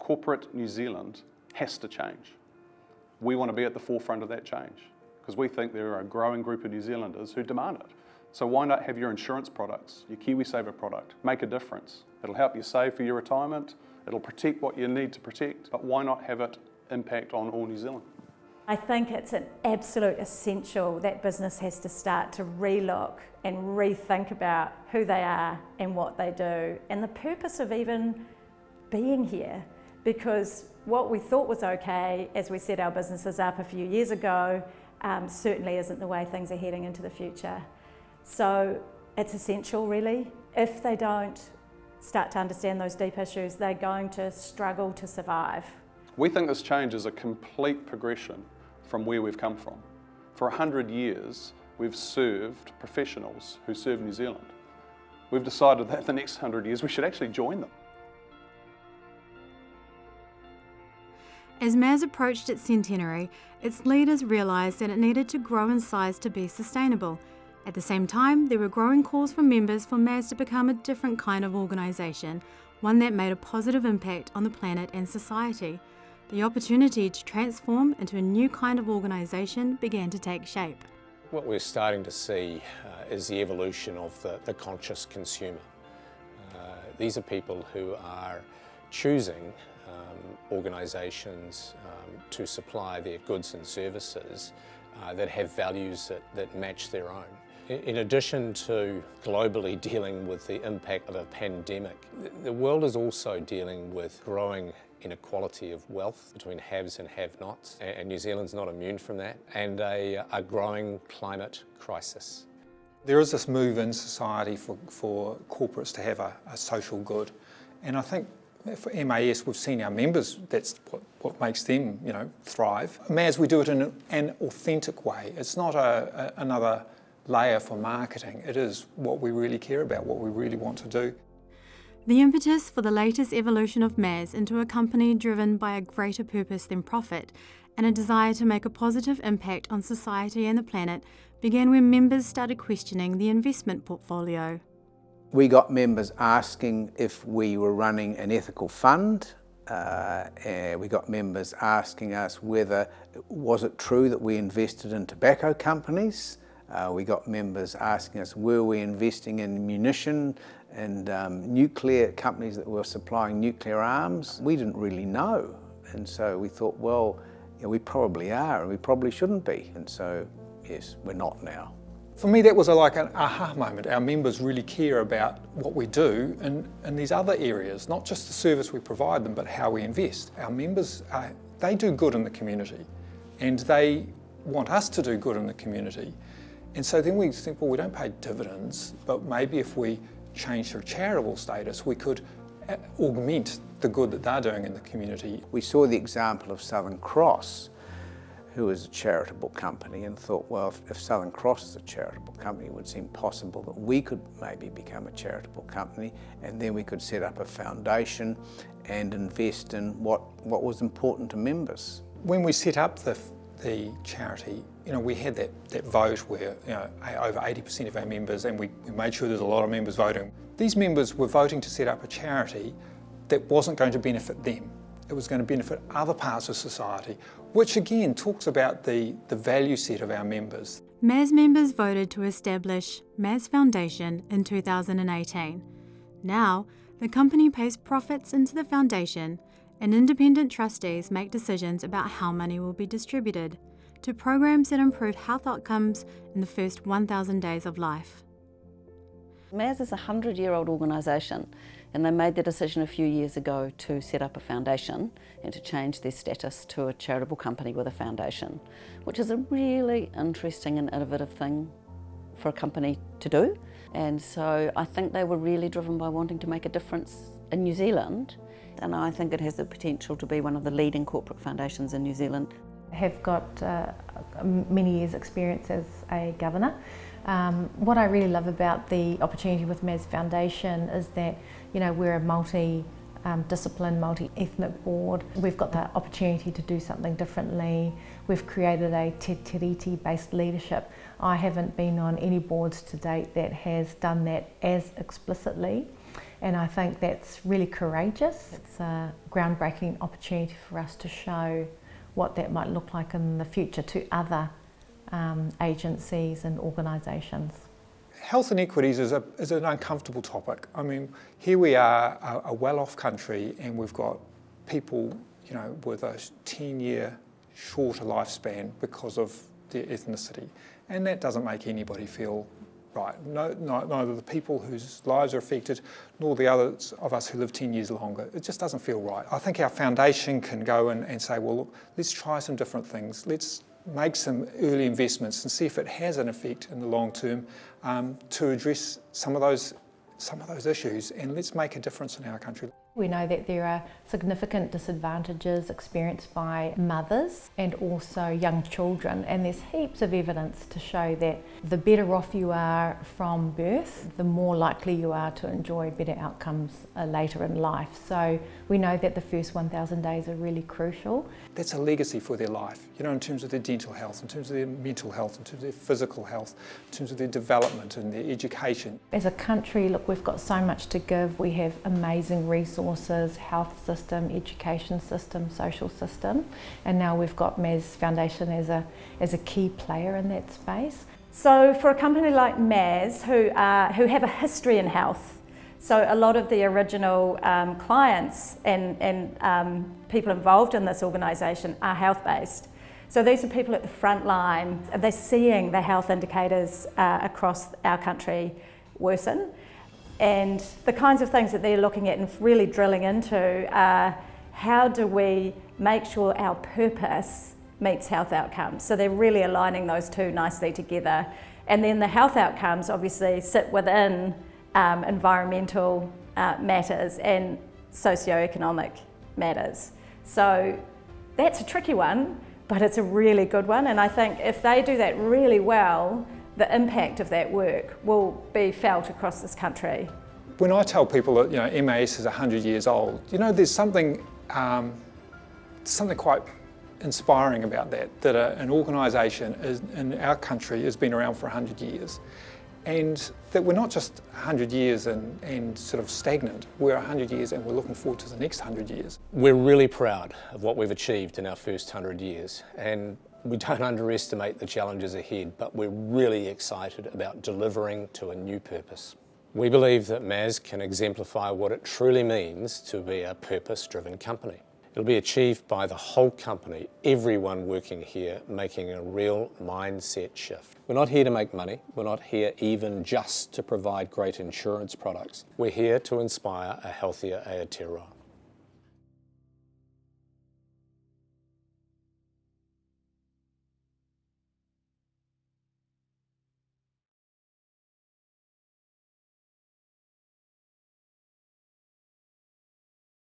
corporate New Zealand has to change. We want to be at the forefront of that change because we think there are a growing group of New Zealanders who demand it. So why not have your insurance products, your KiwiSaver product, make a difference? It'll help you save for your retirement, it'll protect what you need to protect, but why not have it impact on all New Zealand? I think it's an absolute essential that business has to start to relook and rethink about who they are and what they do and the purpose of even being here, because what we thought was okay as we set our businesses up a few years ago certainly isn't the way things are heading into the future. So it's essential really. If they don't start to understand those deep issues, they're going to struggle to survive. We think this change is a complete progression from where we've come from. For 100 years, we've served professionals who serve New Zealand. We've decided that the next 100 years we should actually join them. As MAS approached its centenary, its leaders realised that it needed to grow in size to be sustainable. At the same time, there were growing calls from members for MAS to become a different kind of organisation, one that made a positive impact on the planet and society. The opportunity to transform into a new kind of organisation began to take shape. What we're starting to see is the evolution of the conscious consumer. These are people who are choosing organisations to supply their goods and services that have values that match their own. In addition to globally dealing with the impact of a pandemic, the world is also dealing with growing inequality of wealth between haves and have-nots, and New Zealand's not immune from that, and a growing climate crisis. There is this move in society for corporates to have a social good, and I think for MAS we've seen our members, that's what makes them thrive. MAS, we do it in an authentic way. It's not another layer for marketing. It is what we really care about, what we really want to do. The impetus for the latest evolution of MAS into a company driven by a greater purpose than profit and a desire to make a positive impact on society and the planet began when members started questioning the investment portfolio. We got members asking if we were running an ethical fund. We got members asking us was it true that we invested in tobacco companies. We got members asking us, were we investing in munition and nuclear companies that were supplying nuclear arms? We didn't really know, and so we thought, well, we probably are, and we probably shouldn't be, and so yes, we're not now. For me, that was like an aha moment. Our members really care about what we do in these other areas, not just the service we provide them, but how we invest. Our members, they do good in the community, and they want us to do good in the community. And so then we think, well, we don't pay dividends, but maybe if we change their charitable status, we could augment the good that they're doing in the community. We saw the example of Southern Cross, who is a charitable company, and thought, well, if Southern Cross is a charitable company, it would seem possible that we could maybe become a charitable company, and then we could set up a foundation and invest in what was important to members. When we set up the charity, we had that vote where over 80% of our members, and we made sure there's a lot of members voting. These members were voting to set up a charity that wasn't going to benefit them. It was going to benefit other parts of society, which again talks about the value set of our members. MAS members voted to establish MAS Foundation in 2018. Now, the company pays profits into the foundation, and independent trustees make decisions about how money will be distributed to programs that improve health outcomes in the first 1,000 days of life. MAS is a 100-year-old organisation, and they made the decision a few years ago to set up a foundation and to change their status to a charitable company with a foundation, which is a really interesting and innovative thing for a company to do. And so I think they were really driven by wanting to make a difference in New Zealand, and I think it has the potential to be one of the leading corporate foundations in New Zealand. I have got many years' experience as a governor. What I really love about the opportunity with MAS Foundation is that we're a multi-discipline, multi-ethnic board. We've got the opportunity to do something differently. We've created a te tiriti-based leadership. I haven't been on any boards to date that has done that as explicitly. And I think that's really courageous. It's a groundbreaking opportunity for us to show what that might look like in the future to other agencies and organisations. Health inequities is an uncomfortable topic. I mean, here we are, a well-off country, and we've got people, you know, with a 10-year shorter lifespan because of their ethnicity, and that doesn't make anybody feel right. Neither the people whose lives are affected, nor the others of us who live 10 years longer. It just doesn't feel right. I think our foundation can go and say, well, look, let's try some different things. Let's make some early investments and see if it has an effect in the long term to address some of those issues, and let's make a difference in our country. We know that there are significant disadvantages experienced by mothers and also young children, and there's heaps of evidence to show that the better off you are from birth, the more likely you are to enjoy better outcomes later in life. So we know that the first 1,000 days are really crucial. That's a legacy for their life, you know, in terms of their dental health, in terms of their mental health, in terms of their physical health, in terms of their development and their education. As a country, look, we've got so much to give. We have amazing resources, health system, education system, social system, and now we've got Maz Foundation as a key player in that space. So for a company like Maz, who have a history in health, so a lot of the original clients and people involved in this organisation are health-based. So these are people at the front line. They're seeing the health indicators across our country worsen. And the kinds of things that they're looking at and really drilling into are how do we make sure our purpose meets health outcomes. So they're really aligning those two nicely together. And then the health outcomes obviously sit within environmental matters and socioeconomic matters. So that's a tricky one, but it's a really good one. And I think if they do that really well, the impact of that work will be felt across this country. When I tell people that, you know, MAS is 100 years old, you know, there's something quite inspiring about that an organisation in our country has been around for 100 years, and that we're not just 100 years and sort of stagnant, we're 100 years and we're looking forward to the next 100 years. We're really proud of what we've achieved in our first 100 years, and we don't underestimate the challenges ahead, but we're really excited about delivering to a new purpose. We believe that Maz can exemplify what it truly means to be a purpose-driven company. It'll be achieved by the whole company, everyone working here making a real mindset shift. We're not here to make money. We're not here even just to provide great insurance products. We're here to inspire a healthier Aotearoa.